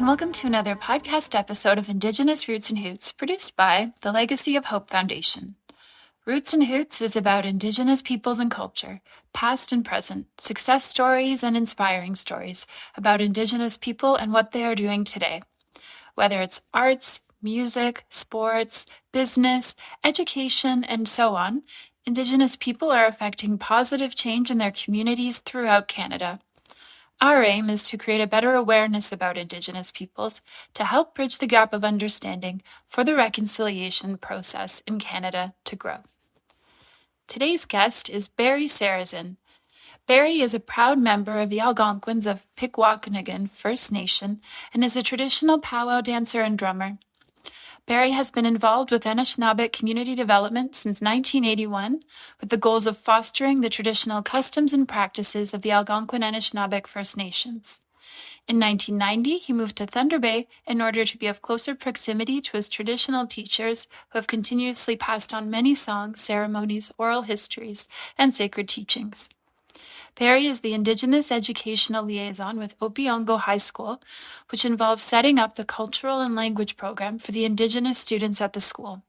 and welcome to another podcast episode of Indigenous Roots and Hoots, produced by the Legacy of Hope Foundation. Roots and Hoots is about Indigenous peoples and culture, past and present, success stories and inspiring stories about Indigenous people and what they are doing today. Whether it's arts, music, sports, business, education, and so on, Indigenous people are affecting positive change in their communities throughout Canada. Our aim is to create a better awareness about Indigenous peoples to help bridge the gap of understanding for the reconciliation process in Canada to grow. Today's guest is Barry Sarazin. Barry is a proud member of the Algonquins of Pikwakanagan First Nation and is a traditional Pow Wow dancer and drummer. Barry has been involved with Anishinaabeg community development since 1981 with the goals of fostering the traditional customs and practices of the Algonquin Anishinaabeg First Nations. In 1990, he moved to Thunder Bay in order to be of closer proximity to his traditional teachers who have continuously passed on many songs, ceremonies, oral histories, and sacred teachings. Barry is the Indigenous Educational Liaison with Opiongo High School, which involves setting up the cultural and language program for the Indigenous students at the school.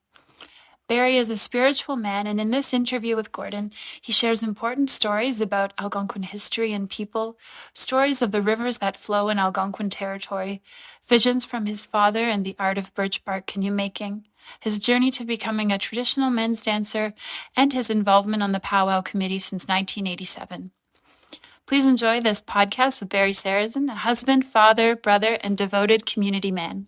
Barry is a spiritual man, and in this interview with Gordon, he shares important stories about Algonquin history and people, stories of the rivers that flow in Algonquin territory, visions from his father and the art of birch bark canoe making, his journey to becoming a traditional men's dancer, and his involvement on the Pow Wow Committee since 1987. Please enjoy this podcast with Barry Sarazin, a husband, father, brother, and devoted community man.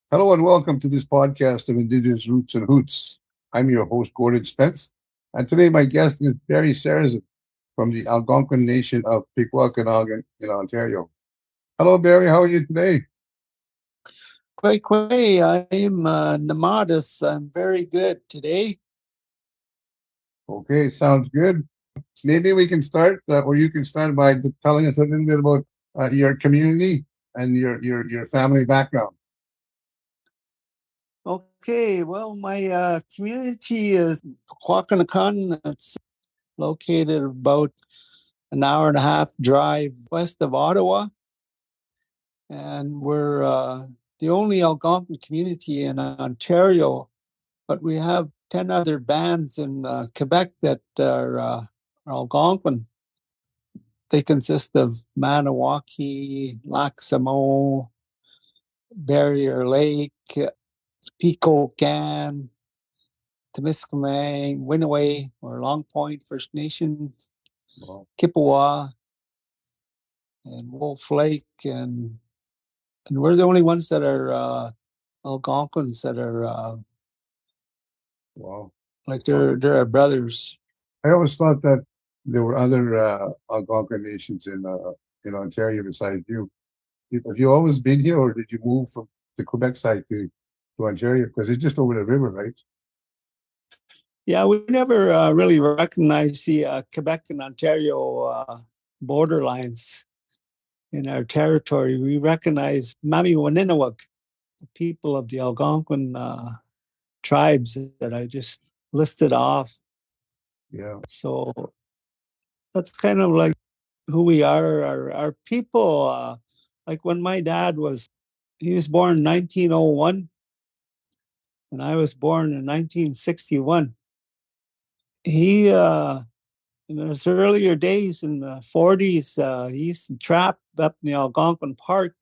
Hello and welcome to this podcast of Indigenous Roots and Hoots. I'm your host, Gordon Spence, and today my guest is Barry Sarazin from the Algonquin Nation of Pikwakanagan in Ontario. Hello, Barry. How are you today? Kway, I am Namadas. I'm very good today. Okay, sounds good. Maybe we can start, or you can start by telling us a little bit about your community and your family background. Okay, well, my community is Pikwakanagan. It's located about an hour and a half drive west of Ottawa. And we're the only Algonquin community in Ontario, but we have 10 other bands in Quebec that are Algonquin. They consist of Maniwaki, Lac-Samo, Barrier Lake, Pikwakanagan, Temiskaming, Winneway, or Long Point First Nation, Wow. Kippawa, and Wolf Lake, and we're the only ones that are Algonquins that are Wow. like they're our brothers. I always thought that there were other Algonquin nations in Ontario besides you. Have you always been here, or did you move from the Quebec side to Ontario? Because it's just over the river, right? Yeah, we never really recognized the Quebec and Ontario border lines in our territory. We recognized Mamiwaninawak, the people of the Algonquin tribes that I just listed off. Yeah. So that's kind of like who we are. Our people, like when my dad he was born in 1901, and I was born in 1961. He, in his earlier days in the 40s, he used to trap up in the Algonquin Park,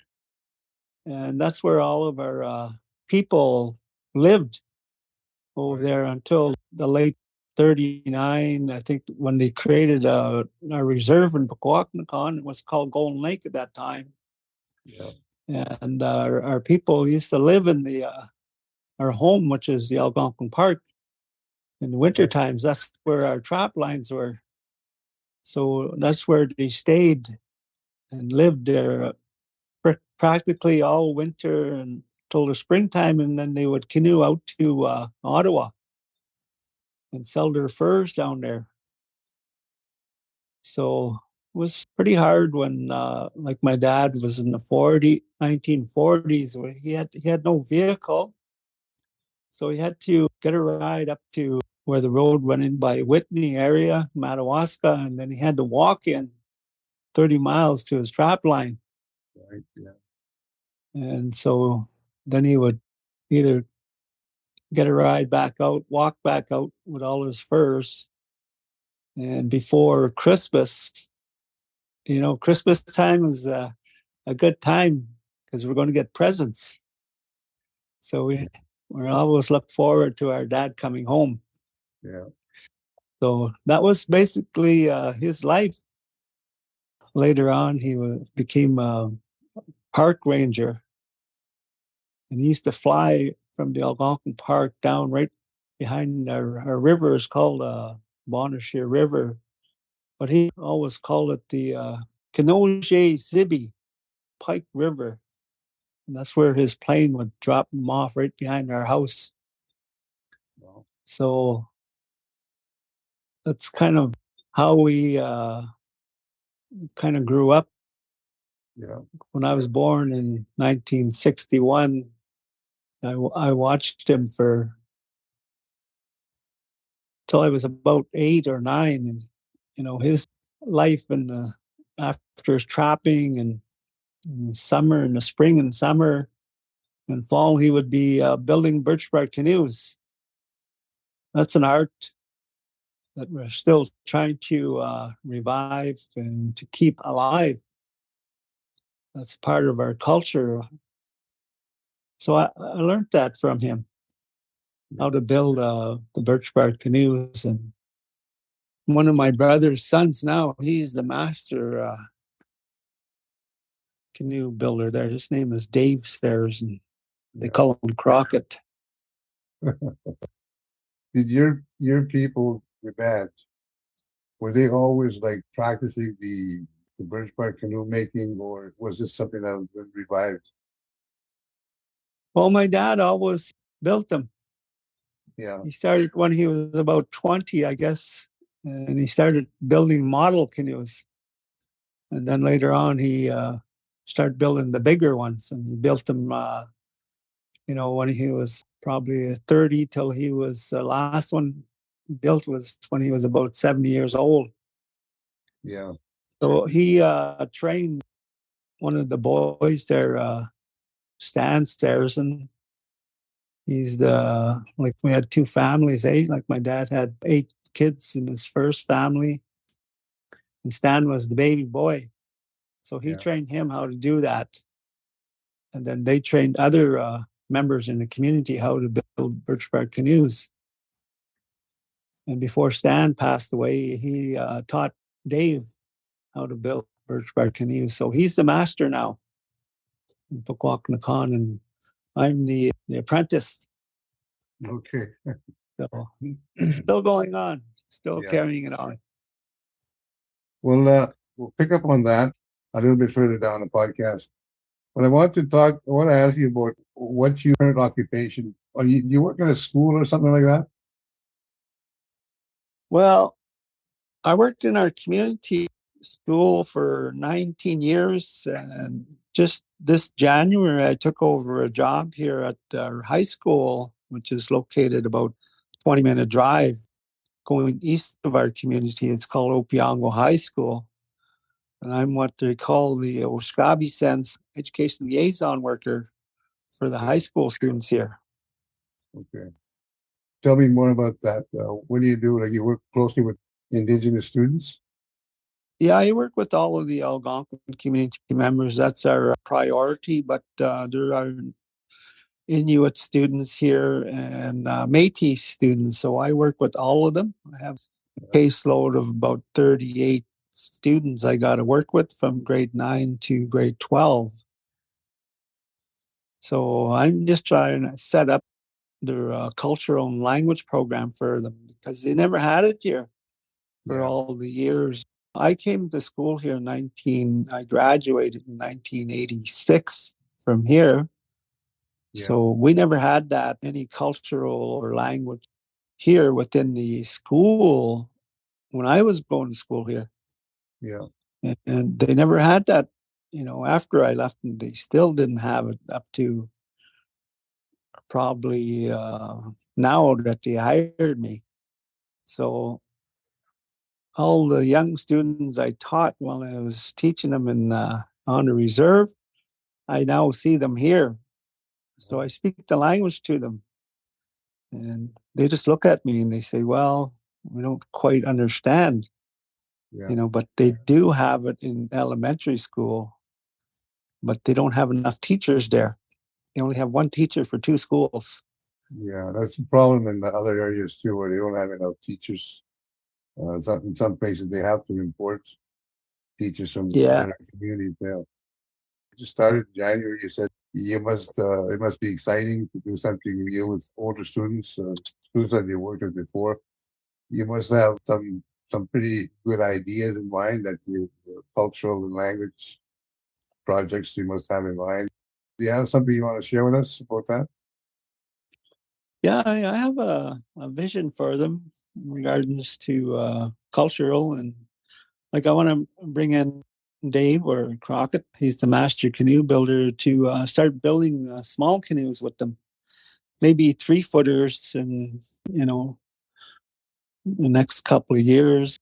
and that's where all of our people lived over there until the late 39, I think, when they created a reserve in Pikwakanagan. It was called Golden Lake at that time. Yeah. And our people used to live in our home, which is the Algonquin Park. In the winter times, that's where our trap lines were. So that's where they stayed and lived there practically all winter until the springtime, and then they would canoe out to Ottawa and sell their furs down there. So it was pretty hard when, like my dad was in the 1940s, where he had no vehicle. So he had to get a ride up to where the road went in by Whitney area, Madawaska, and then he had to walk in 30 miles to his trap line. Right, yeah. And so then he would either get a ride back out, walk back out with all his furs. And before Christmas, Christmas time is a good time because we're going to get presents. So we always look forward to our dad coming home. Yeah. So that was basically his life. Later on, he became a park ranger, and he used to fly from the Algonquin Park down right behind our river is called Bonnechere River, but he always called it the Kitchi-sippi-rinni Pike River. And that's where his plane would drop him off right behind our house. Wow. So that's kind of how we kind of grew up. Yeah. When I was born in 1961, I watched him for till I was about 8 or 9, and his life after his trapping and in the summer, in the spring and summer and fall, he would be building birch bark canoes. That's an art that we're still trying to revive and to keep alive. That's part of our culture. So I learned that from him, how to build the birch bark canoes. And one of my brother's sons now, he's the master canoe builder there. His name is Dave Sarazin. They call him Crockett. Did your people, your band, were they always like practicing the birch bark canoe making, or was this something that was revived? Well, my dad always built them. Yeah. He started when he was about 20, I guess, and he started building model canoes. And then later on, he started building the bigger ones, and he built them, when he was probably 30 till he was the last one built was when he was about 70 years old. Yeah. So he trained one of the boys there, Stan Sarazin. He's like we had two families, like my dad had 8 kids in his first family, and Stan was the baby boy. So he trained him how to do that. And then they trained other members in the community how to build birch bark canoes. And before Stan passed away, he taught Dave how to build birch bark canoes. So he's the master now in Pikwakanagan, and I'm the apprentice. Okay. So it's still going on, still carrying it on. Well, we'll pick up on that a little bit further down the podcast. But I want to ask you about what's your current occupation. Are you work in a school or something like that? Well, I worked in our community school for 19 years, and just this January, I took over a job here at our high school, which is located about 20-minute drive going east of our community. It's called Opeongo High School. And I'm what they call the Oshkabi Sense Education Liaison Worker for the high school students here. Okay. Tell me more about that. What do you do? Like you work closely with Indigenous students? Yeah, I work with all of the Algonquin community members. That's our priority, but there are Inuit students here and Métis students. So I work with all of them. I have a caseload of about 38 students I got to work with from grade 9 to grade 12. So I'm just trying to set up their cultural and language program for them because they never had it here for all the years. I came to school here I graduated in 1986 from here. So we never had that, any cultural or language here within the school when I was going to school here. Yeah. And they never had that, after I left, and they still didn't have it up to probably now that they hired me. So all the young students I taught while I was teaching them on the reserve, I now see them here. So I speak the language to them. And they just look at me and they say, well, we don't quite understand, but they do have it in elementary school, but they don't have enough teachers there. They only have one teacher for 2 schools. Yeah, that's a problem in the other areas too, where they don't have enough teachers. In some places, they have to import teachers from different communities. Yeah. You just started in January. You said it must be exciting to do something new with older students, students that you worked with before. You must have some pretty good ideas in mind that your cultural and language projects you must have in mind. Do you have something you want to share with us about that? Yeah, I have a vision for them in regards to cultural, and like I want to bring in Dave or Crockett. He's the master canoe builder to start building small canoes with them, maybe 3-footers, and the next couple of years,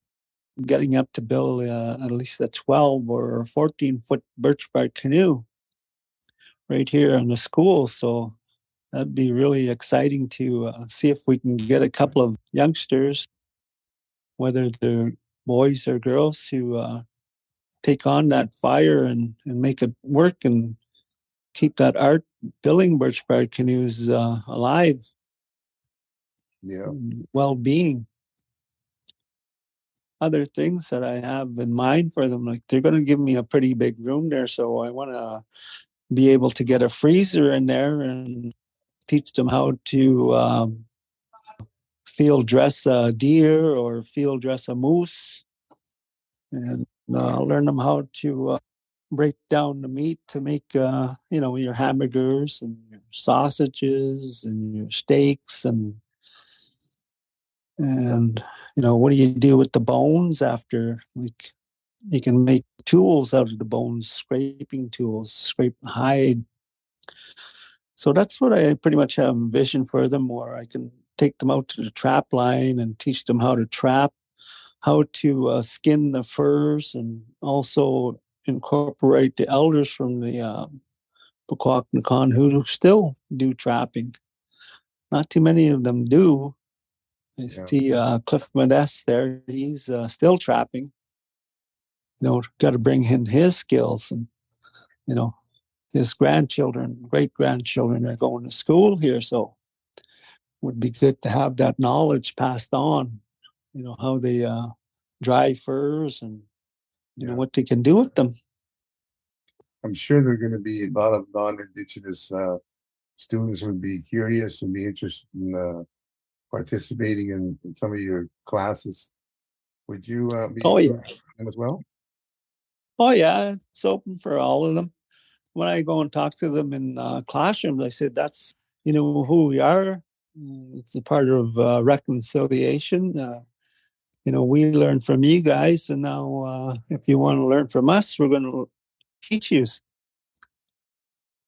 getting up to build at least a 12 or 14-foot birch bark canoe right here in the school. So that'd be really exciting to see if we can get a couple of youngsters, whether they're boys or girls, to take on that fire and make it work and keep that art building birch bark canoes alive. Yeah. Well-being. Other things that I have in mind for them, like they're going to give me a pretty big room there, so I want to be able to get a freezer in there and teach them how to field dress a deer or field dress a moose, and learn them how to break down the meat to make your hamburgers and your sausages and your steaks, and what do you do with the bones after? Like, you can make tools out of the bones, scraping tools, scrape hide. So that's what I pretty much have a vision for them, where I can take them out to the trap line and teach them how to trap, how to skin the furs, and also incorporate the elders from the Pikwakanagan who still do trapping. Not too many of them do. I see Cliff Modest there. He's still trapping. Got to bring in his skills, and his grandchildren, great grandchildren are going to school here, so it would be good to have that knowledge passed on. How they dry furs, and what they can do with them. I'm sure there are going to be a lot of non-Indigenous students who would be curious and be interested in participating in some of your classes. Would you be them as well? Oh, yeah, it's open for all of them. When I go and talk to them in classrooms, I said, that's, who we are. It's a part of reconciliation. We learn from you guys, and now if you want to learn from us, we're going to teach you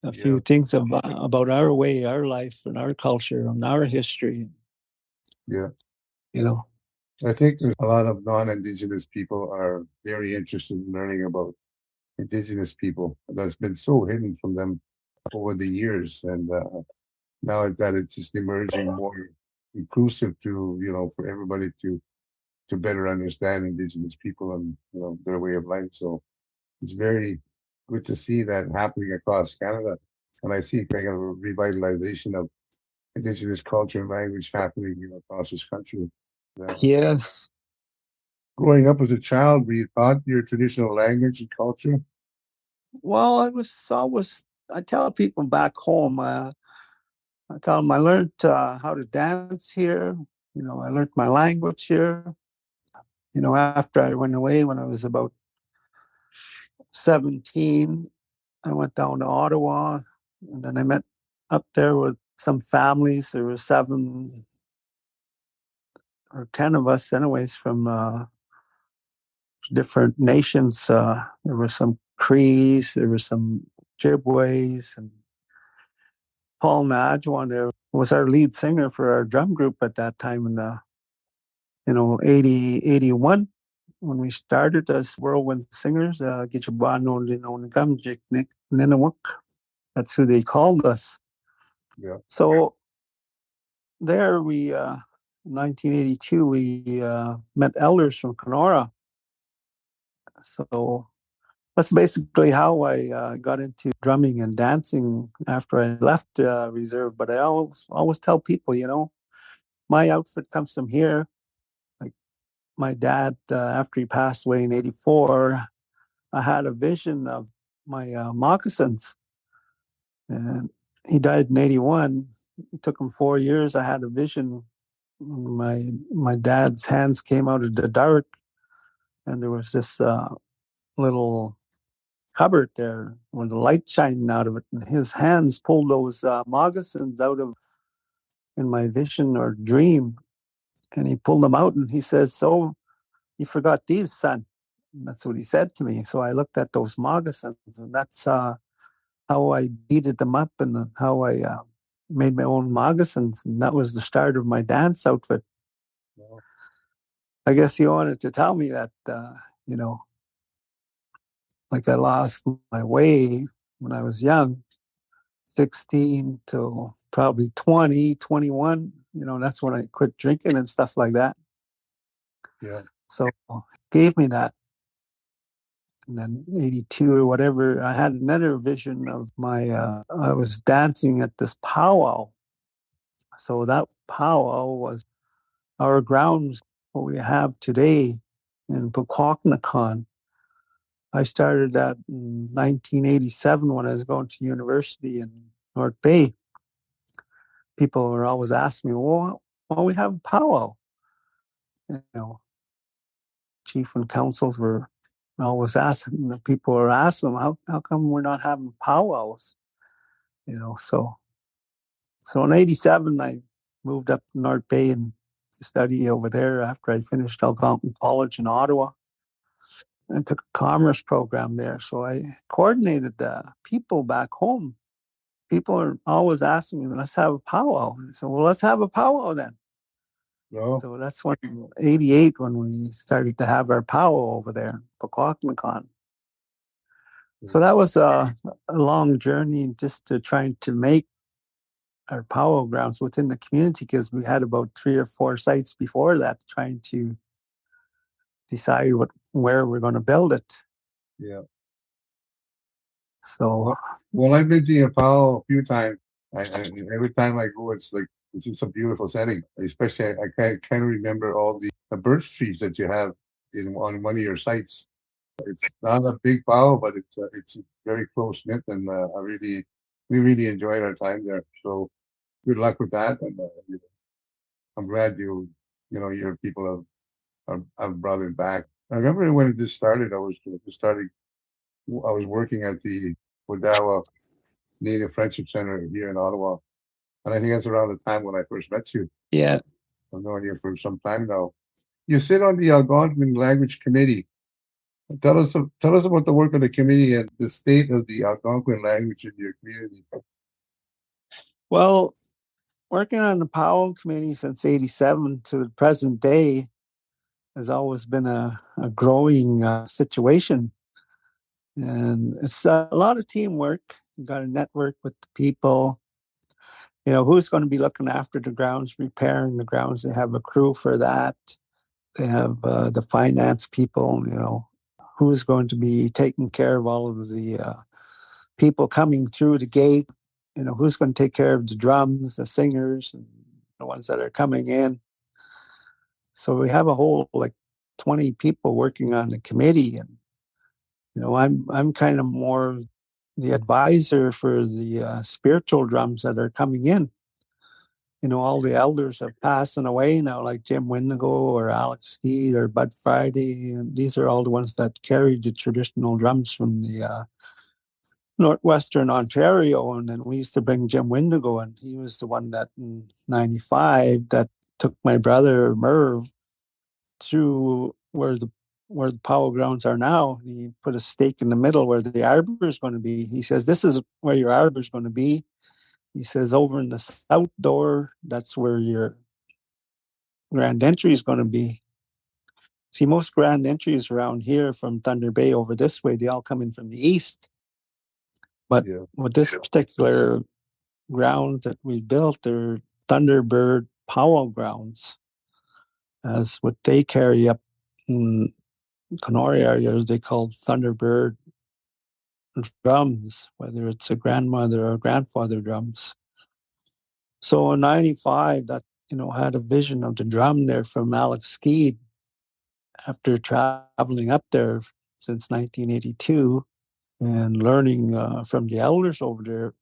a few things about our way, our life, and our culture, and our history. Yeah. I think there's a lot of non-Indigenous people are very interested in learning about Indigenous people. That's been so hidden from them over the years, and now that it's just emerging more inclusive to for everybody to better understand Indigenous people and their way of life. So it's very good to see that happening across Canada, and I see kind of a revitalization of Indigenous culture and language happening across this country. Yes. Growing up as a child, were you taught your traditional language and culture? Well, I tell people back home, I tell them I learned how to dance here. I learned my language here. After I went away when I was about 17, I went down to Ottawa, and then I met up there with some families. There were 7 or 10 of us, anyways, from different nations. There were some Crees, there were some Ojibways, and Paul Najwan there was our lead singer for our drum group at that time in the 81 when we started as Whirlwind Singers. That's who they called us. Yeah. So there we, 1982, we met elders from Kenora. So that's basically how I got into drumming and dancing after I left reserve. But I always tell people, my outfit comes from here. Like my dad, after he passed away in '84, I had a vision of my moccasins, and he died in '81. It took him 4 years. I had a vision. My dad's hands came out of the dark, and there was this little cupboard there with the light shining out of it, and his hands pulled those moccasins out of in my vision or dream, and he pulled them out, and he says, "So you forgot these, son?" And that's what he said to me. So I looked at those moccasins, and that's how I beaded them up, and how I made my own moccasins, and that was the start of my dance outfit. Wow. I guess he wanted to tell me that, like I lost my way when I was young, 16 to probably 20, 21. That's when I quit drinking and stuff like that. Yeah. So he gave me that. And then 82 or whatever, I had another vision of I was dancing at this powwow. So that powwow was our grounds, what we have today in Pikwakanagan. I started that in 1987 when I was going to university in North Bay. People were always asking me, well, we have a powwow. Chief and councils were always asking, the people were asking them, how come we're not having powwows? So in '87, I moved up to North Bay and to study over there after I finished Algonquin College in Ottawa. I took a commerce program there. So I coordinated the people back home. People are always asking me, let's have a powwow. So, well, let's have a powwow then. No. So that's when '88 when we started to have our powwow over there in Pikwakanagan. So that was a long journey just to trying to make our powwow grounds within the community, because we had about 3 or 4 sites before that, trying to decide where we're going to build it. Yeah. So, well, I've been to your powwow a few times. I every time I go, it's just a beautiful setting. Especially, I can't remember all the birch trees that you have on one of your sites. It's not a big powwow, but it's very close knit, and we really enjoyed our time there. So good luck with that, and I'm glad your people have brought it back. I remember when it just started. I was working at the Wadawa Native Friendship Center here in Ottawa, and I think that's around the time when I first met you. yeah. I've known you for some time now. You sit on the Algonquin Language Committee. Tell us about the work of the committee and the state of the Algonquin language in your community. Well, working on the Pow Wow Committee since '87 to the present day has always been a growing situation. And it's a lot of teamwork. You got to network with the people. Who's going to be looking after the grounds, repairing the grounds. They have a crew for that. They have the finance people, who's going to be taking care of all of the people coming through the gate, who's going to take care of the drums, the singers, and the ones that are coming in. So we have a whole 20 people working on the committee, and I'm kind of more the advisor for the spiritual drums that are coming in. All the elders are passing away now, like Jim Windigo or Alex Steed or Bud Friday. And these are all the ones that carried the traditional drums from the Northwestern Ontario. And then we used to bring Jim Windigo, and he was the one that in '95 that took my brother Merv to where the Power grounds are now. He put a stake in the middle where the arbor is going to be. He says, this is where your arbor is going to be. He says, over in the south door, that's where your grand entry is going to be. See, most grand entries around here from Thunder Bay over this way, they all come in from the east. But Yeah. with this particular grounds that we built, they're Thunderbird Pow Wow grounds. As what they carry up in Canary areas, they call Thunderbird drums, whether it's a grandmother or grandfather drums. So in '95, that had a vision of the drum there from Alex Skeed after traveling up there since 1982 and learning from the elders over there,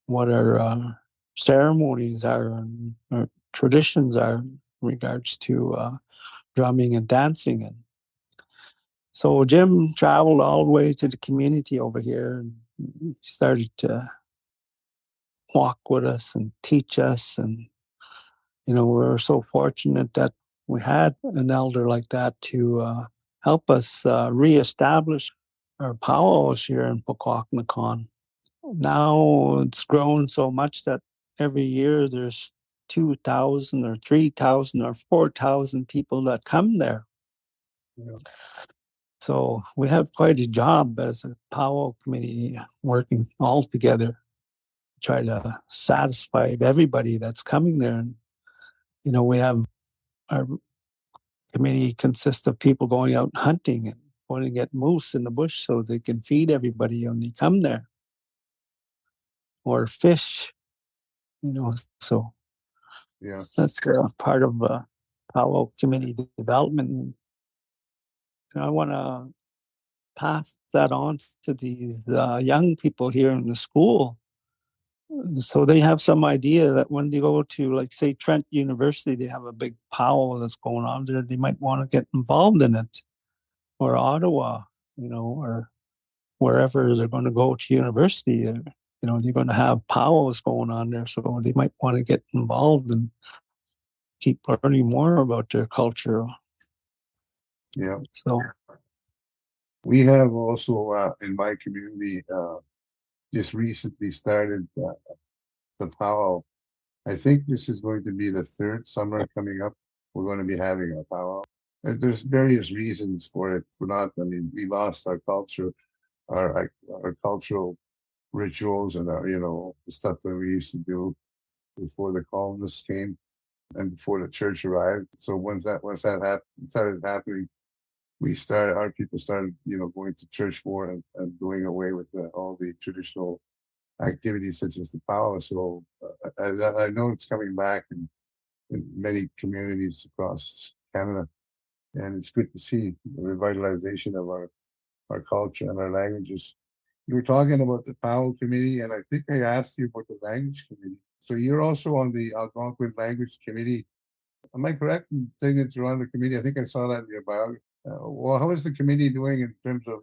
what our ceremonies are and our traditions are in regards to drumming and dancing. And so Jim traveled all the way to the community over here and started to walk with us and teach us. And, we're so fortunate that we had an elder like that to help us reestablish our powwows here in Pikwakanagan. Now it's grown so much that every year there's 2,000 or 3,000 or 4,000 people that come there. Yeah. So we have quite a job as a Pow Wow committee working all together, try to satisfy everybody that's coming there. And, we have our committee consists of people going out hunting and going to get moose in the bush so they can feed everybody when they come there, or fish, so Yeah. that's part of Pow Wow committee development. And I want to pass that on to these young people here in the school, so they have some idea that when they go to, like, say, Trent University, they have a big powwow that's going on there, they might want to get involved in it, or Ottawa, or wherever they're going to go to university. They're going to have powwows going on there, so they might want to get involved and keep learning more about their culture. Yeah. So We have also in my community just recently started the powwow. I think this is going to be the third summer coming up. We're going to be having a powwow. There's various reasons for it. We lost our culture, our cultural rituals, and the stuff that we used to do before the colonists came and before the church arrived. So once that started happening, our people started, going to church more and doing away with all the traditional activities such as the powwow. So I know it's coming back in many communities across Canada, and it's good to see the revitalization of our culture and our languages. You were talking about the Pow Committee, and I think I asked you about the Language Committee. So you're also on the Algonquin Language Committee. Am I correct in saying that you're on the committee? I think I saw that in your bio. Well, how is the committee doing in terms of,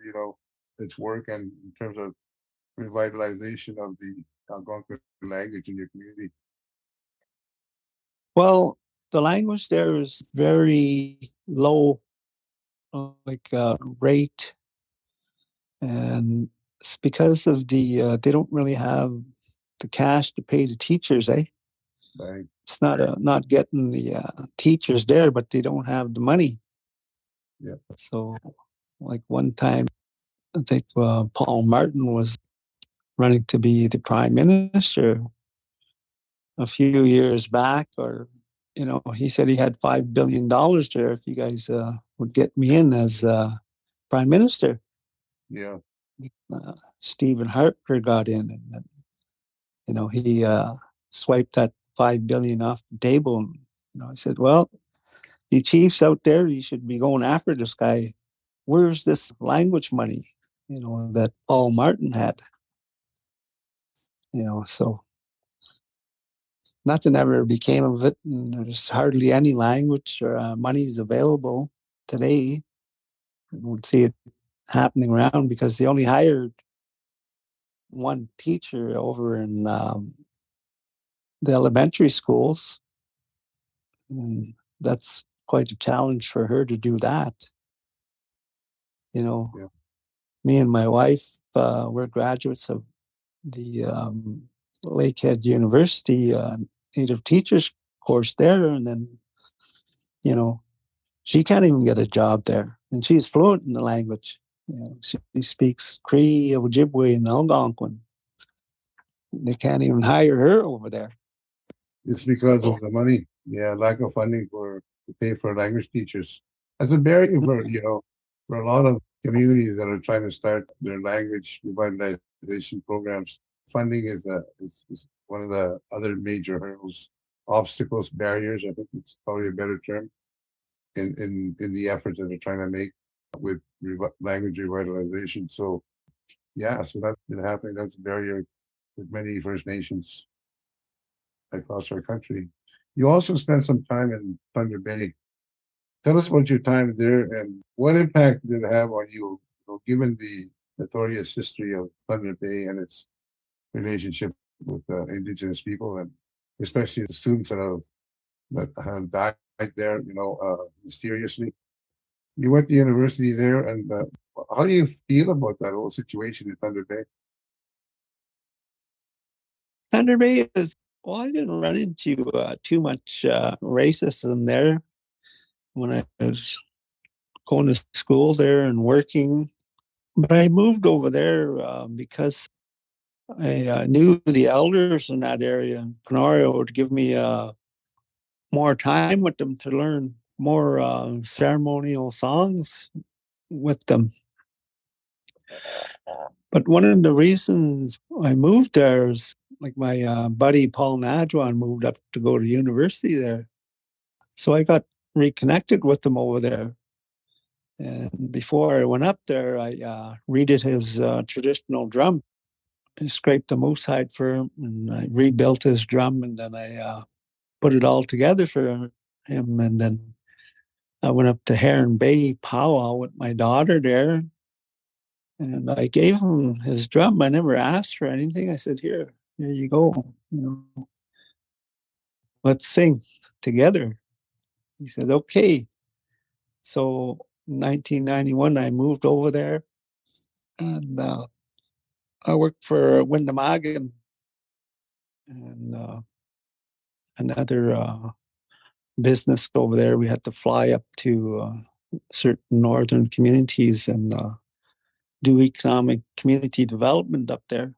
its work and in terms of revitalization of the Algonquin language in your community? well, the language there is very low, rate, and it's because of they don't really have the cash to pay the teachers. Right. It's not getting the teachers there, but they don't have the money. Yeah. So, like, one time, I think Paul Martin was running to be the prime minister a few years back, or he said he had $5 billion there if you guys would get me in as prime minister. Yeah. Stephen Harper got in, and he swiped that $5 billion off the table. And, I said, well, you chiefs out there, you should be going after this guy. Where's this language money, that Paul Martin had? So nothing ever became of it. And there's hardly any language or monies available today. You would see it happening around because they only hired one teacher over in the elementary schools. And that's quite a challenge for her to do that. Yeah. Me and my wife, we're graduates of the Lakehead University Native Teachers course there. And then, she can't even get a job there. And she's fluent in the language. She speaks Cree, Ojibwe, and Algonquin. They can't even hire her over there. It's because of the money. Yeah, lack of funding to pay for language teachers. That's a barrier for a lot of communities that are trying to start their language revitalization programs. Funding is one of the other major hurdles, obstacles, barriers. I think it's probably a better term in the efforts that they're trying to make with language revitalization. So yeah, so that's been happening. That's a barrier with many First Nations across our country. You also spent some time in Thunder Bay. Tell us about your time there and what impact did it have on you, given the notorious history of Thunder Bay and its relationship with Indigenous people, and especially the students that have died there, mysteriously. You went to university there, and how do you feel about that whole situation in Thunder Bay? Thunder Bay I didn't run into too much racism there when I was going to school there and working. But I moved over there because I knew the elders in that area in Canario would give me more time with them to learn more ceremonial songs with them. But one of the reasons I moved there is like my buddy Paul Nadjuan moved up to go to university there. So I got reconnected with them over there. And before I went up there, I redid his traditional drum. I scraped the moose hide for him and I rebuilt his drum, and then I put it all together for him. And then I went up to Heron Bay powwow with my daughter there, and I gave him his drum. I never asked for anything. I said, here you go. Let's sing together. He said, okay. So 1991, I moved over there, and I worked for Windamagan and another business over there. We had to fly up to certain northern communities and do economic community development up there.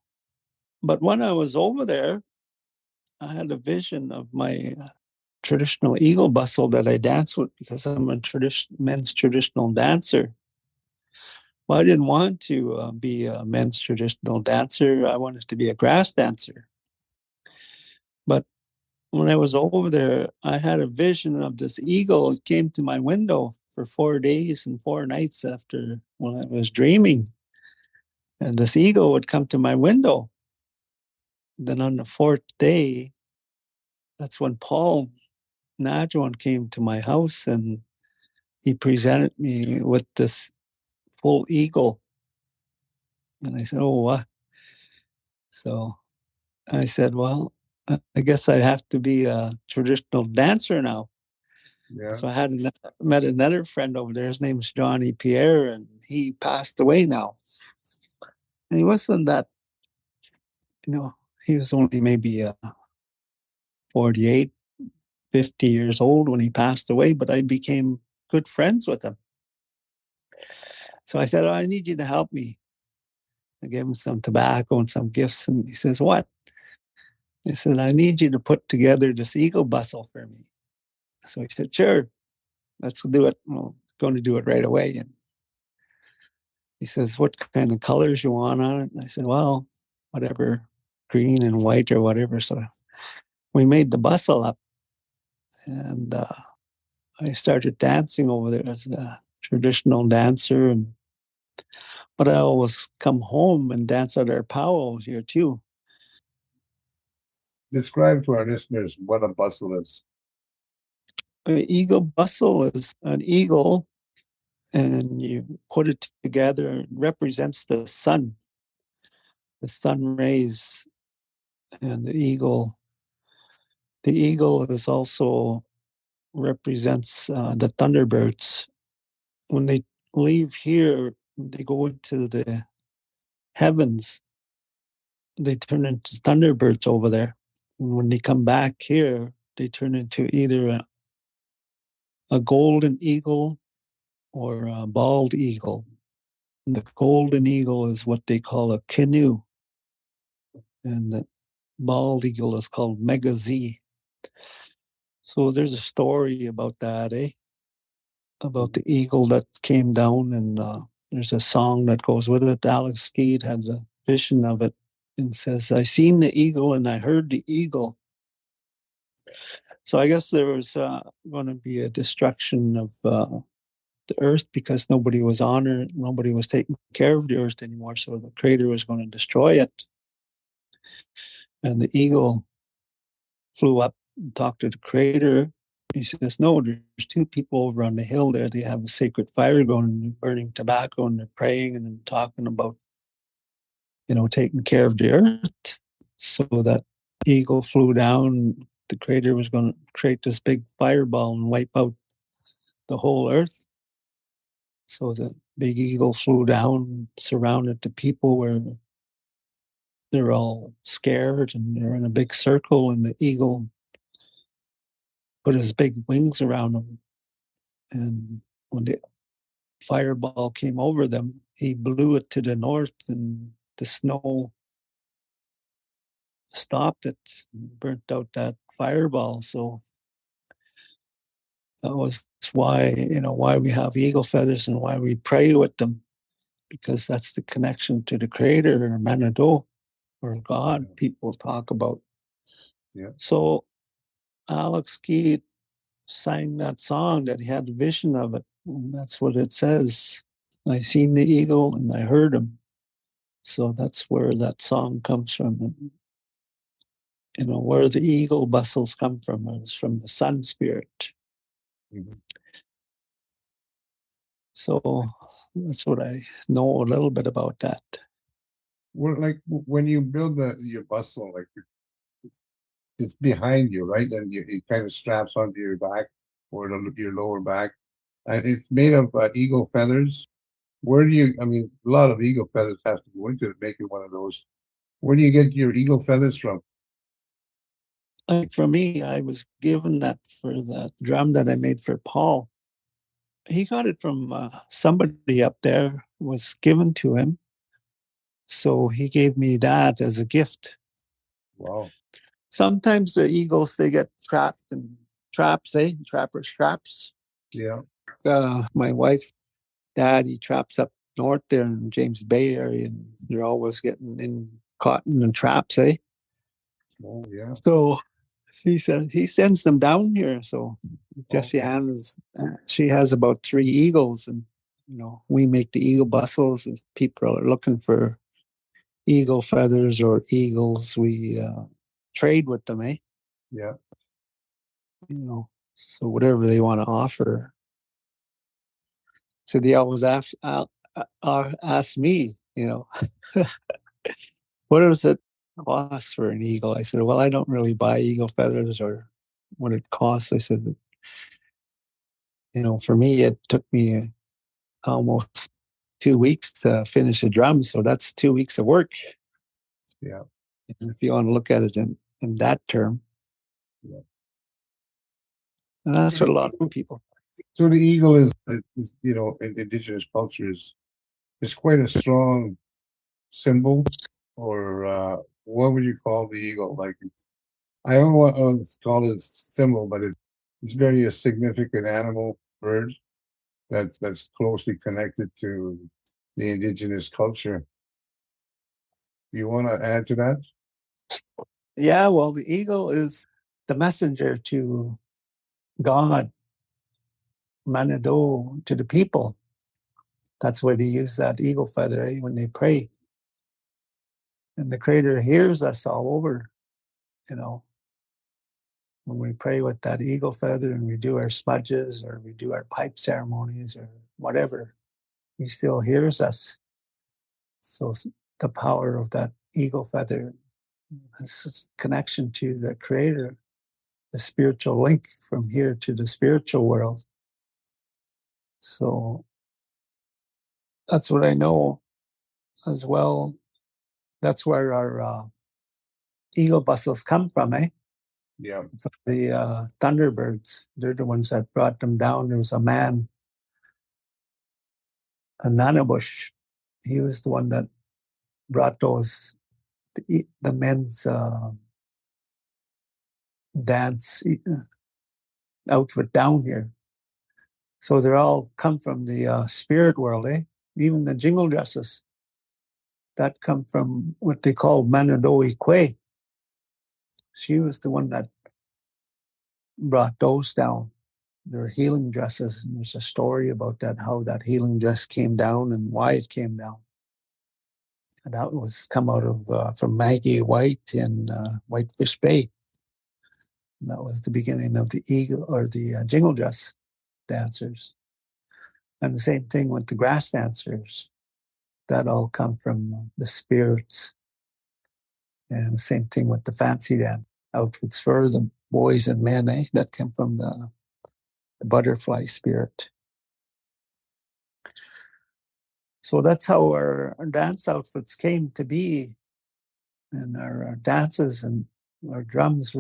But when I was over there, I had a vision of my traditional eagle bustle that I dance with because I'm a men's traditional dancer. Well, I didn't want to be a men's traditional dancer. I wanted to be a grass dancer. But when I was over there, I had a vision of this eagle. It came to my window for 4 days and 4 nights after when I was dreaming. And this eagle would come to my window. Then on the 4th day, that's when Paul Nadjuan came to my house and he presented me with this full eagle. And I said, oh, what? So I said, well, I guess I have to be a traditional dancer now. Yeah. So I met another friend over there. His name's Johnny Pierre, and he passed away now. And he wasn't that, he was only maybe 48, 50 years old when he passed away, but I became good friends with him. So I said, I need you to help me. I gave him some tobacco and some gifts, and he says, what? I said, I need you to put together this eagle bustle for me. So he said, sure, let's do it. Well, going to do it right away. And he says, what kind of colors you want on it? And I said, well, whatever, green and white or whatever. So we made the bustle up, and I started dancing over there as a traditional dancer. But I always come home and dance at our powwow here too. Describe to our listeners what a bustle is. An eagle bustle is an eagle, and you put it together. It represents the sun rays, and the eagle. The eagle is also represents the Thunderbirds. When they leave here, they go into the heavens. They turn into Thunderbirds over there. And when they come back here, they turn into either a golden eagle or a bald eagle. The golden eagle is what they call a canoe. And the bald eagle is called Mega Z. So there's a story about that, about the eagle that came down, and there's a song that goes with it. Alex Skeed had a vision of it and says, I seen the eagle and I heard the eagle. So I guess there was going to be a destruction of the earth because nobody was nobody was taking care of the earth anymore. So the creator was going to destroy it. And the eagle flew up and talked to the creator. He says, no, there's two people over on the hill there. They have a sacred fire going and they're burning tobacco and they're praying and then talking about, taking care of the earth. So that eagle flew down. The creator was going to create this big fireball and wipe out the whole earth. So the big eagle flew down, surrounded the people where they're all scared and they're in a big circle, and the eagle put his big wings around them. And when the fireball came over them, he blew it to the north, and the snow stopped it, burnt out that fireball. So that was why we have eagle feathers and why we pray with them, because that's the connection to the creator, or Manado, or God people talk about. Yeah. So Alex Keith sang that song, that he had a vision of it. And that's what it says. I seen the eagle and I heard him. So that's where that song comes from. And, where the eagle bustles come from is from the sun spirit. Mm-hmm. So that's what I know a little bit about that. Well, like when you build your bustle, like it's behind you, right? And it kind of straps onto your back or your lower back. And it's made of eagle feathers. I mean, a lot of eagle feathers have to go into it, making one of those. Where do you get your eagle feathers from? Like for me, I was given that for that drum that I made for Paul. He got it from somebody up there, was given to him. So he gave me that as a gift. Wow. Sometimes the eagles, they get trapped in traps, trapper traps. Yeah. My wife, dad, he traps up north there in James Bay area, and they're always getting caught in the traps, Oh, yeah. So he said he sends them down here. So Jessie Okay. Hannes, she has about 3 eagles, and we make the eagle bustles. If people are looking for eagle feathers or eagles, we trade with them, Yeah. So whatever they want to offer. So they always ask me, what does it cost for an eagle? I said, well, I don't really buy eagle feathers or what it costs. I said, for me, it took me almost 2 weeks to finish a drum. So that's 2 weeks of work. Yeah. And if you want to look at it in that term. Yeah. And that's what a lot of people. So the eagle is in indigenous cultures, is quite a strong symbol, or what would you call the eagle? Like, I don't want to call it a symbol, but it's very a significant animal, bird that's closely connected to the indigenous culture. You want to add to that? Yeah, well, the eagle is the messenger to God, Manado, to the people. That's why they use that eagle feather when they pray. And the creator hears us all over, when we pray with that eagle feather and we do our smudges or we do our pipe ceremonies or whatever, he still hears us. So the power of that eagle feather has connection to the creator, the spiritual link from here to the spiritual world. So that's what I know as well. That's where our eagle bustles come from, Yeah. From the Thunderbirds. They're the ones that brought them down. There was a man, a Nanabush, he was the one that brought the men's dance outfit down here. So they're all come from the spirit world, eh? Even the jingle dresses that come from what they call Manadoi Kwe. She was the one that brought those down. They're healing dresses. And there's a story about that, how that healing dress came down and why it came down. And that was come out of from Maggie White in Whitefish Bay. And that was the beginning of the eagle or the jingle dress dancers. And the same thing with the grass dancers. That all come from the spirits. And the same thing with the fancy dance outfits for the boys and men, eh? That came from the butterfly spirit. So that's how our dance outfits came to be. And our dances and our drums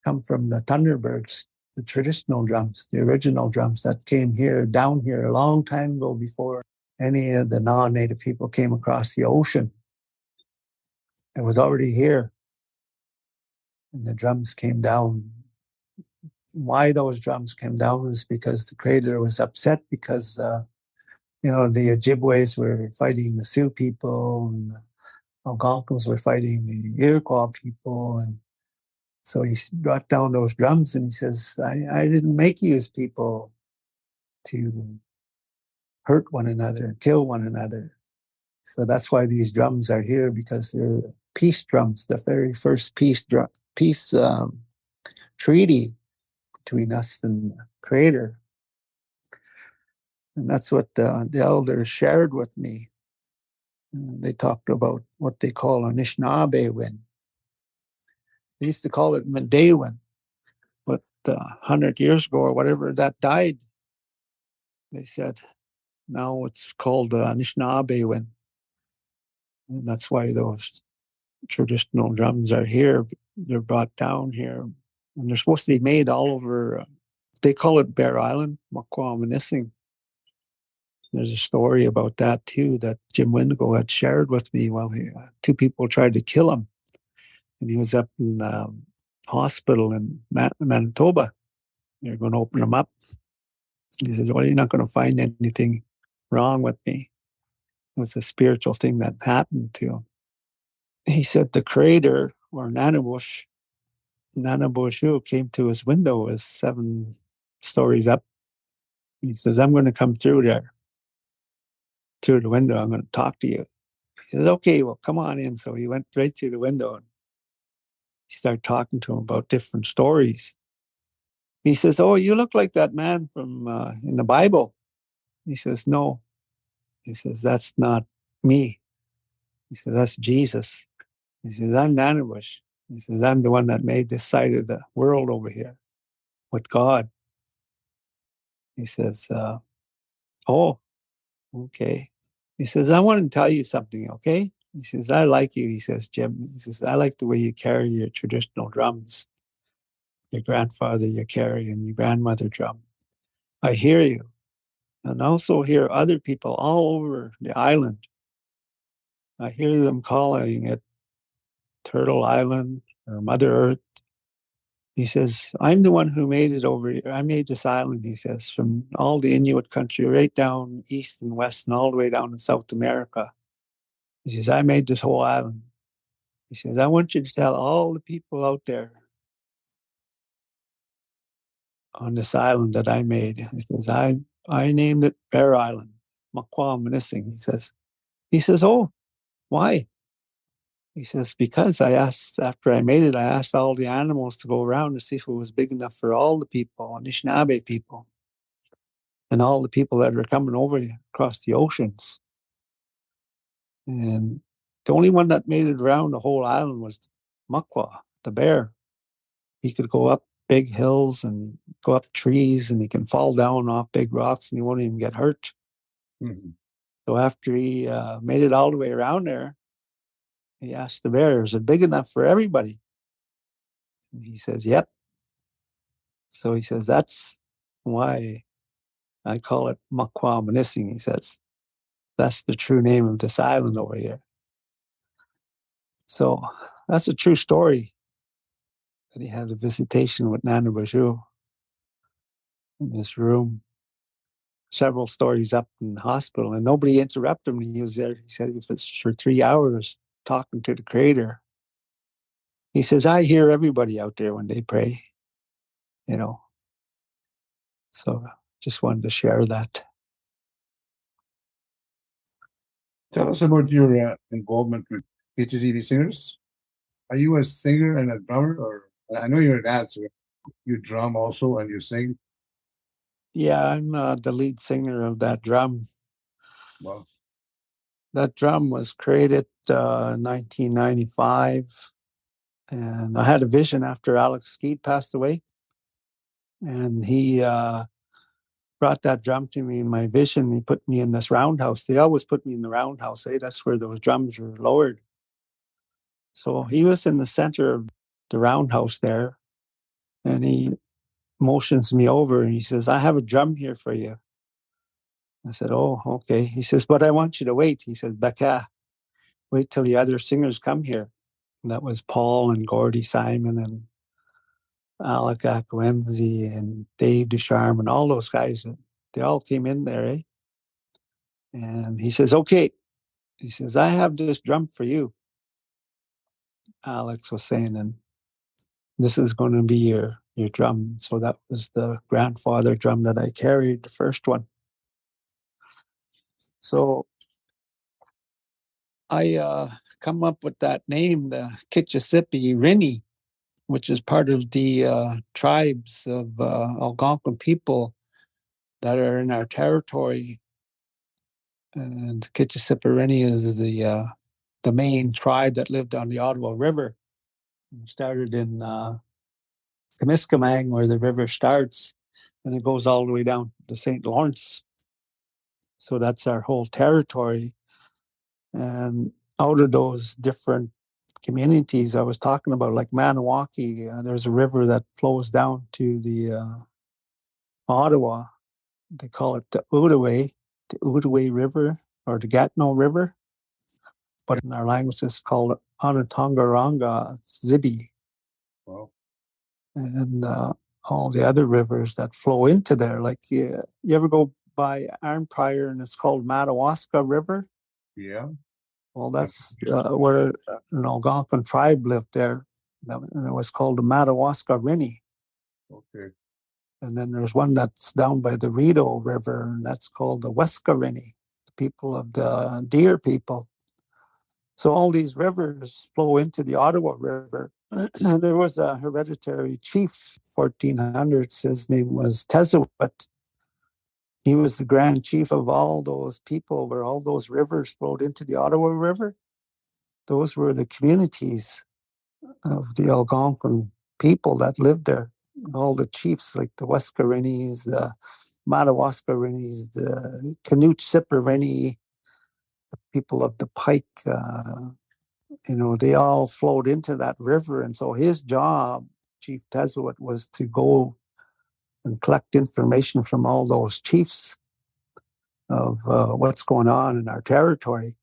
come from the Thunderbirds, the traditional drums, the original drums that came down here a long time ago before any of the non-native people came across the ocean. It was already here. And the drums came down. Why those drums came down is because the creator was upset because, the Ojibways were fighting the Sioux people and the Algonquins were fighting the Iroquois people. And so he brought down those drums and he says, I didn't make you as people to hurt one another, kill one another. So that's why these drums are here, because they're peace drums, the very first peace treaty between us and the Creator. And that's what the elders shared with me. They talked about what they call Anishinaabe wind. They used to call it Medewin, but 100 years ago or whatever, that died. They said, now it's called Anishinaabe wind. And that's why those traditional drums are here. They're brought down here. And they're supposed to be made all over, they call it Bear Island, Makwamanising. There's a story about that too, that Jim Windigo had shared with me while two people tried to kill him. And he was up in hospital in Manitoba. They're going to open him up. He says, well, you're not going to find anything wrong with me. It was a spiritual thing that happened to him. He said the Creator, or Nanabush, who came to his window, was 7 stories up. He says, I'm going to come through the window. I'm going to talk to you. He says, okay, well, come on in. So he went right through the window and he started talking to him about different stories. He says, oh, you look like that man from in the Bible. He says, no. He says, that's not me. He says, that's Jesus. He says, I'm Nanabush. He says, I'm the one that made this side of the world over here with God. He says, oh, okay. He says, I want to tell you something, okay? He says, I like you. He says, Jim. He says, I like the way you carry your traditional drums. Your grandfather you carry and your grandmother drum. I hear you. And also hear other people all over the island. I hear them calling it Turtle Island or Mother Earth. He says, I'm the one who made it over here. I made this island, he says, from all the Inuit country, right down east and west and all the way down to South America. He says, I made this whole island. He says, I want you to tell all the people out there on this island that I made. He says, I named it Bear Island, Makwamanising. He says, oh, why? He says, because after I made it, I asked all the animals to go around to see if it was big enough for all the people, Anishinaabe people, and all the people that were coming over across the oceans. And the only one that made it around the whole island was Makwa, the bear. He could go up big hills and go up trees, and he can fall down off big rocks and he won't even get hurt. Mm-hmm. So after he made it all the way around there, he asked the bear, is it big enough for everybody? And he says, yep. So he says, that's why I call it Makwamanising, he says. That's the true name of this island over here. So that's a true story. That he had a visitation with Nana Bajou in this room. Several stories up in the hospital, and nobody interrupted him. He was there. He said if it's for 3 hours talking to the Creator. He says, I hear everybody out there when they pray, you know. So just wanted to share that. Tell us about your involvement with Kitchi-sippi singers. Are you a singer and a drummer, or I know you're a dancer. You drum also and you sing. Yeah, I'm the lead singer of that drum. Well, That drum was created 1995, and I had a vision after Alex Skeet passed away, and he brought that drum to me in my vision. He put me in this roundhouse. They always put me in the roundhouse. That's where those drums were lowered. So he was in the center of the roundhouse there, and he motions me over and he says, I have a drum here for you. I said, oh, okay. He says, but I want you to wait. He said, Becca, wait till the other singers come here. And that was Paul and Gordy Simon and Alec Akwenzi and Dave Ducharme and all those guys. They all came in there, eh? And he says, okay. He says, I have this drum for you. Alex was saying, and this is going to be your drum. So that was the grandfather drum that I carried, the first one. So I come up with that name, the Kitchi-sippi-rinni, which is part of the tribes of Algonquin people that are in our territory. And Kitchi-sippi-rinni is the main tribe that lived on the Ottawa River. It started in Temiskaming, where the river starts, and it goes all the way down to St. Lawrence. So that's our whole territory. And out of those different communities I was talking about, like Maniwaki, there's a river that flows down to the Ottawa. They call it the Outaouais River, or the Gatineau River. But in our language, it's called Anatongaranga Zibi. well, And all the other rivers that flow into there. Like you ever go by Arnprior and it's called Madawaska River? yeah. Well, that's where an Algonquin tribe lived there. And it was called the Madawaska Rinni. Okay. And then there's one that's down by the Rideau River, and that's called the Weskarinni, the people of the Deer people. So all these rivers flow into the Ottawa River. There was a hereditary chief, 1400s. His name was Tezuet. He was the grand chief of all those people where all those rivers flowed into the Ottawa River. Those were the communities of the Algonquin people that lived there. All the chiefs, like the Weskarinnis, the Madawaska-rinnis, the Canute-Sipper-rinni, the people of the Pike, they all flowed into that river. And so his job, Chief Tezuet, was to go and collect information from all those chiefs of what's going on in our territory.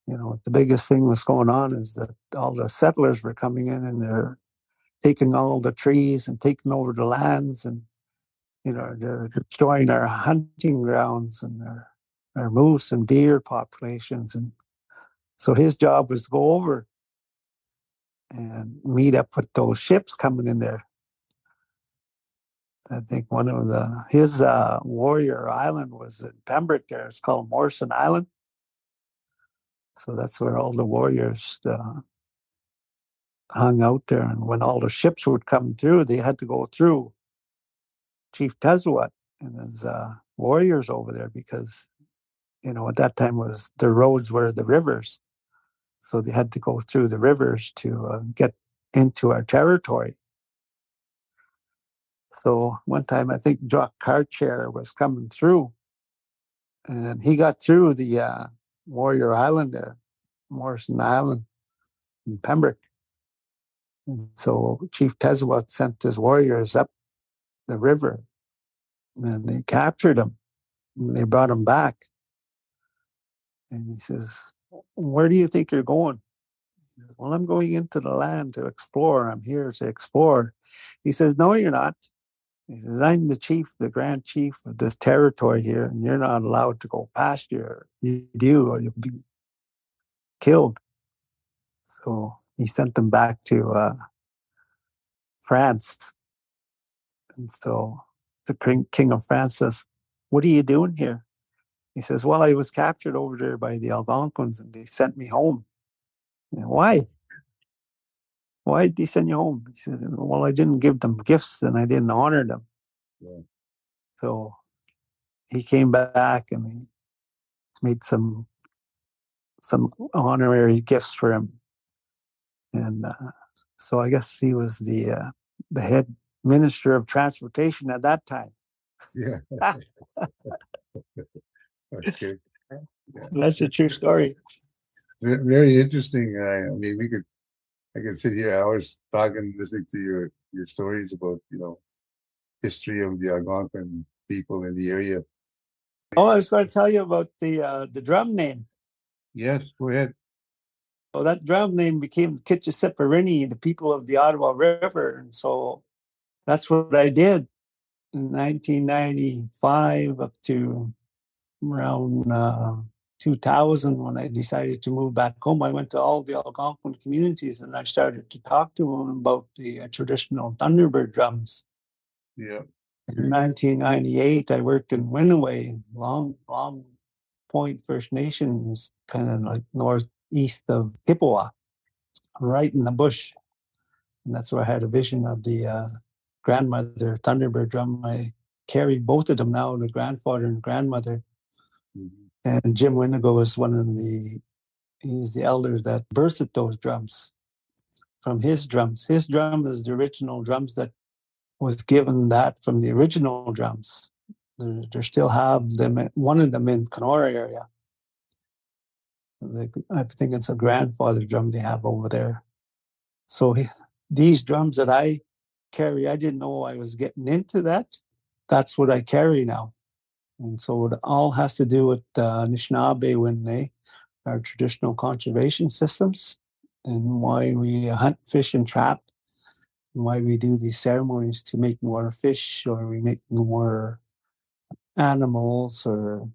The biggest thing that's going on is that all the settlers were coming in and they're taking all the trees and taking over the lands, and they're destroying our hunting grounds and our moose and deer populations. And so his job was to go over and meet up with those ships coming in there. I think one of his warrior island was in Pembroke there. It's called Morrison Island. So that's where all the warriors hung out there. And when all the ships would come through, they had to go through Chief Tezuet and his warriors over there because, at that time the roads were the rivers. So they had to go through the rivers to get into our territory. So one time, I think Jock Carchair was coming through, and he got through the Warrior Island there, Morrison Island in Pembroke. And so Chief Tezuet sent his warriors up the river, and they captured him, and they brought him back. And he says, where do you think you're going? He says, well, I'm going into the land to explore. I'm here to explore. He says, no, you're not. He says, I'm the chief, the grand chief of this territory here, and you're not allowed to go past here. You do, or you'll be killed. So he sent them back to France. And so the king of France says, what are you doing here? He says, well, I was captured over there by the Algonquins and they sent me home. Why? Why did he send you home? He said, well, I didn't give them gifts and I didn't honor them. Yeah. So he came back and he made some honorary gifts for him. And so I guess he was the head minister of transportation at that time. Yeah. Okay. Yeah. That's a true story. Very interesting. I mean, I could sit here hours talking, listening to your stories about, history of the Algonquin people in the area. Oh, I was going to tell you about the drum name. Yes, go ahead. So that drum name became Kitchi-sippi-rinni, the people of the Ottawa River. And so that's what I did in 1995 up to around 2000 when I decided to move back home. I went to all the Algonquin communities and I started to talk to them about the traditional Thunderbird drums. Yeah. In 1998, I worked in Winneway, Long Point First Nations, kind of like northeast of Chippewa, right in the bush. And that's where I had a vision of the grandmother Thunderbird drum. I carry both of them now, the grandfather and grandmother. Mm-hmm. And Jim Windigo is he's the elder that birthed those drums from his drums. His drum is the original drums that was given that from the original drums. They still have them, one of them in Kenora area. I think it's a grandfather drum they have over there. So these drums that I carry, I didn't know I was getting into that. That's what I carry now. And so it all has to do with Anishinaabe when our traditional conservation systems and why we hunt, fish, and trap, and why we do these ceremonies to make more fish or we make more animals or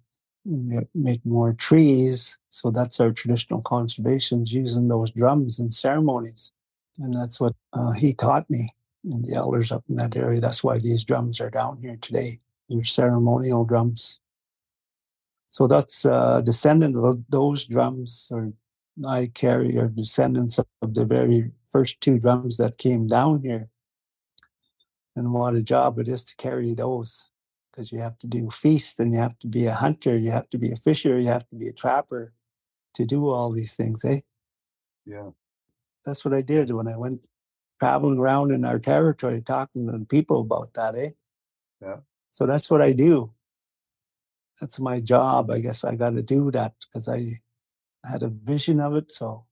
make more trees. So that's our traditional conservations using those drums in ceremonies. And that's what he taught me and the elders up in that area. That's why these drums are down here today. They're ceremonial drums. So that's descendant of those drums, or I carry are descendants of the very first two drums that came down here. And what a job it is to carry those, because you have to do feast and you have to be a hunter, you have to be a fisher, you have to be a trapper to do all these things, eh? Yeah. That's what I did when I went traveling around in our territory talking to people about that, eh? Yeah. So that's what I do. That's my job. I guess I got to do that because I had a vision of it. So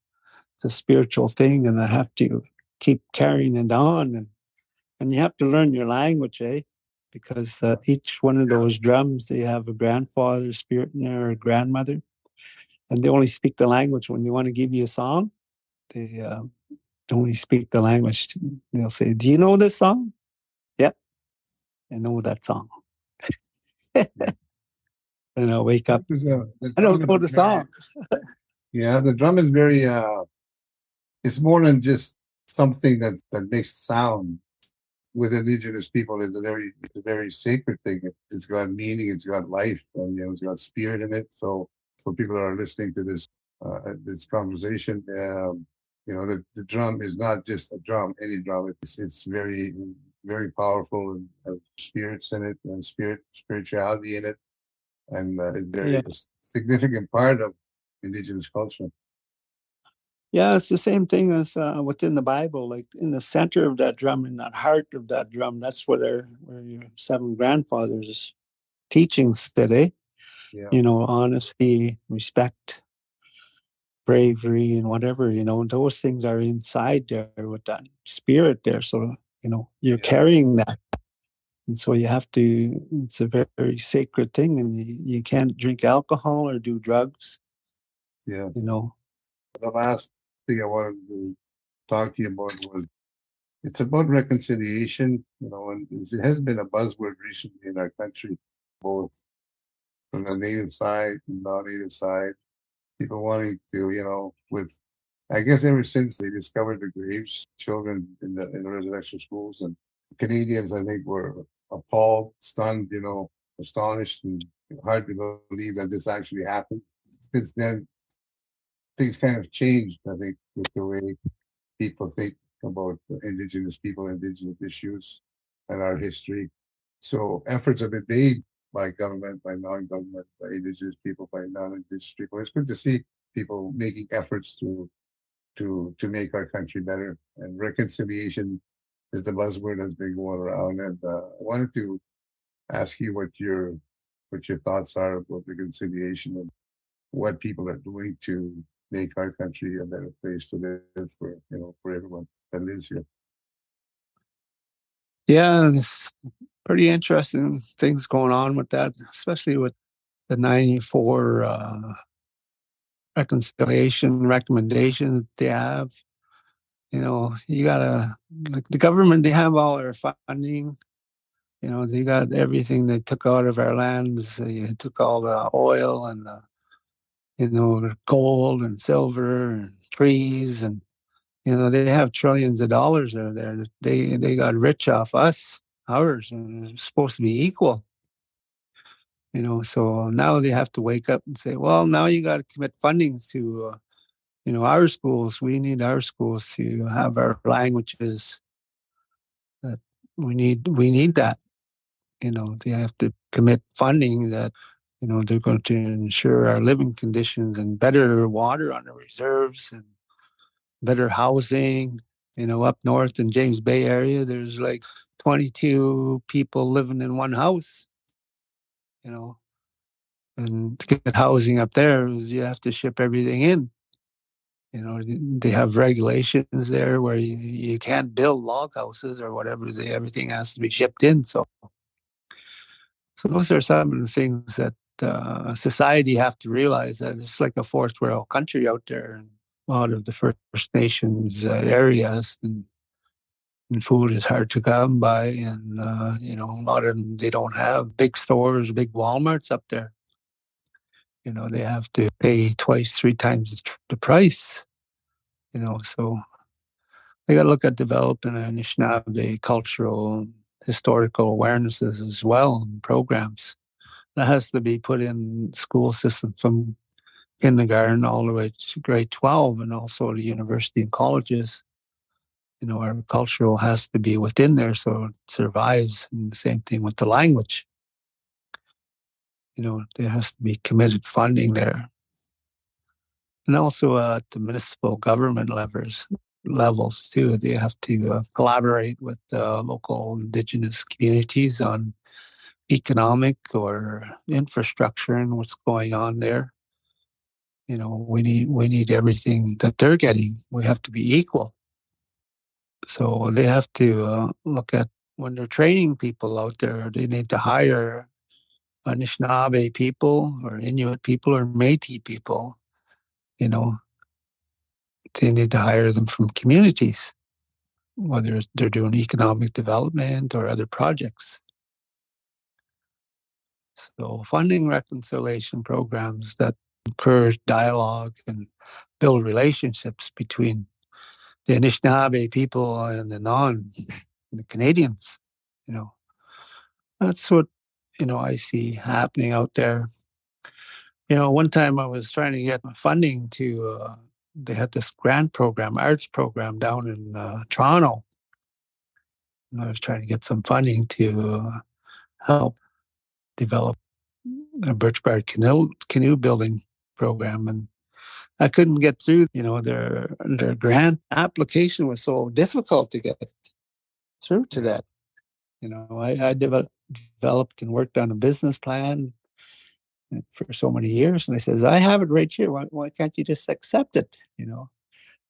it's a spiritual thing and I have to keep carrying it on. And you have to learn your language, eh? Because each one of those drums, they have a grandfather spirit in there or a grandmother. And they only speak the language. When they want to give you a song, they only speak the language. They'll say, do you know this song? Yep, I know that song. And I'll wake up. I don't know the song. Yeah, the drum is very, it's more than just something that makes sound. With Indigenous people, it's a very sacred thing. It's got meaning, it's got life, and it's got spirit in it. So for people that are listening to this conversation, the drum is not just a drum, any drum. It's very, very powerful and has spirits in it and spirituality in it, and it's very significant part of Indigenous culture. Yeah, it's the same thing as within the Bible. Like in the center of that drum, in that heart of that drum, that's where your seven grandfathers' teachings today. Yeah. Honesty, respect, bravery, and whatever. Those things are inside there with that spirit there. So you're carrying that, and so you have to. It's a very, very sacred thing, and you can't drink alcohol or do drugs. Yeah. know. The last thing I wanted to talk to you about was it's about reconciliation, and it has been a buzzword recently in our country, both from the native side and non-native side. People wanting to, with I guess ever since they discovered the graves, children in the residential schools, and Canadians, I think, were appalled, stunned, astonished, and hard to believe that this actually happened. Since then, things kind of changed, I think, with the way people think about Indigenous people, Indigenous issues, and our history. So efforts have been made by government, by non-government, by Indigenous people, by non-Indigenous people. It's good to see people making efforts to make our country better. And reconciliation is the buzzword that's been going around. And I wanted to ask you what your thoughts are about reconciliation and what people are doing to make our country a better place to live for everyone that lives here. Yeah, there's pretty interesting things going on with that, especially with the 94 reconciliation recommendations they have. You gotta, like the government, they have all our funding. They got everything they took out of our lands. They took all the oil and the gold and silver and trees, and they have trillions of dollars out there. They got rich off us, ours, and it's supposed to be equal. So now they have to wake up and say, well, now you got to commit funding to our schools. We need our schools to have our languages. That we need that. They have to commit funding that they're going to ensure our living conditions and better water on the reserves and better housing. Up north in James Bay area, there's like 22 people living in one house. And to get housing up there, you have to ship everything in. They have regulations there where you can't build log houses or whatever. Everything has to be shipped in. So those are some of the things that society have to realize, that it's like a fourth world country out there, and a lot of the First Nations areas, and food is hard to come by, and a lot of them, they don't have big stores, big Walmarts up there. They have to pay twice, three times the price. So they got to look at developing Anishinaabe cultural, historical awarenesses as well, and programs. That has to be put in school system from kindergarten all the way to grade 12, and also the university and colleges. Our cultural has to be within there so it survives. And the same thing with the language. There has to be committed funding there. And also at the municipal government levels too, they have to collaborate with local Indigenous communities on economic or infrastructure and what's going on there. We need everything that they're getting. We have to be equal. So they have to look at, when they're training people out there, they need to hire Anishinaabe people or Inuit people or Métis people. They need to hire them from communities, whether they're doing economic development or other projects. So funding reconciliation programs that encourage dialogue and build relationships between the Anishinaabe people and the Canadians. That's what I see happening out there. One time I was trying to get funding to they had this grant program, arts program down in Toronto, and I was trying to get some funding to help develop a birch bark canoe building program, and I couldn't get through. Their grant application was so difficult to get through to that. I developed and worked on a business plan for so many years, and I says, I have it right here. Why can't you just accept it?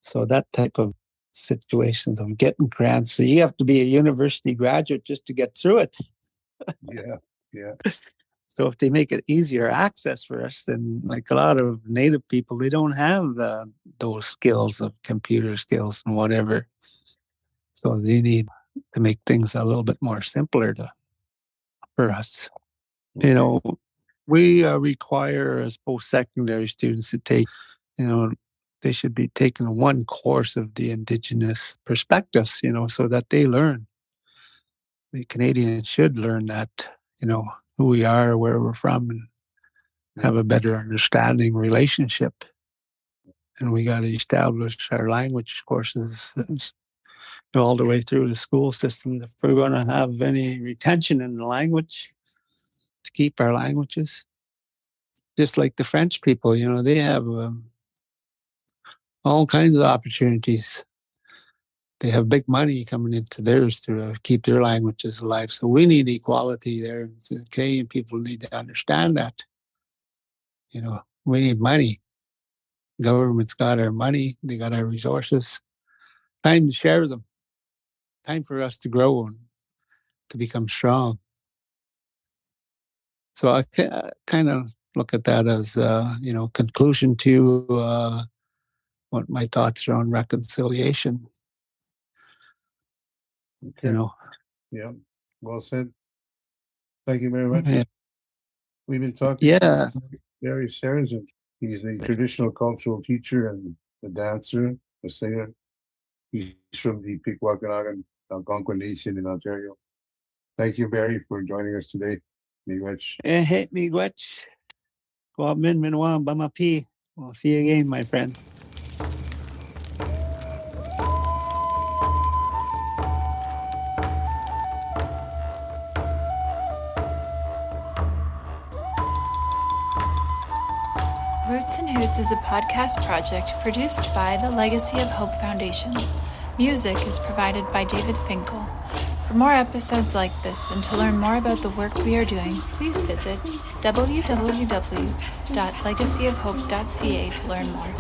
So that type of situations of getting grants. So you have to be a university graduate just to get through it. Yeah, yeah. So if they make it easier access for us, then like a lot of Native people, they don't have those skills of computer skills and whatever. So they need to make things a little bit more simpler for us. Okay. You know, we require as post-secondary students to take, they should be taking one course of the Indigenous perspectives, so that they learn. The Canadians should learn that, who we are, where we're from, and have a better understanding relationship. And we got to establish our language courses all the way through the school system if we're going to have any retention in the language, to keep our languages. Just like the French people, they have all kinds of opportunities. They have big money coming into theirs to keep their languages alive. So we need equality there. So Canadian people need to understand that. We need money. Government's got our money. They got our resources. Time to share them. Time for us to grow and to become strong. So I kind of look at that as, conclusion to what my thoughts are on reconciliation. Okay. Yeah. Well said. Thank you very much. Yeah. We've been talking Yeah. to Barry Sarazin. He's a traditional cultural teacher and a dancer, a singer. He's from the Pikwakanagan Algonquin Nation in Ontario. Thank you, Barry, for joining us today. Miigwech. Hey, miigwech. Min minwang bamapi. We'll see you again, my friend. Roots and Hoots is a podcast project produced by the Legacy of Hope Foundation. Music is provided by David Finkel. For more episodes like this and to learn more about the work we are doing, please visit www.legacyofhope.ca to learn more.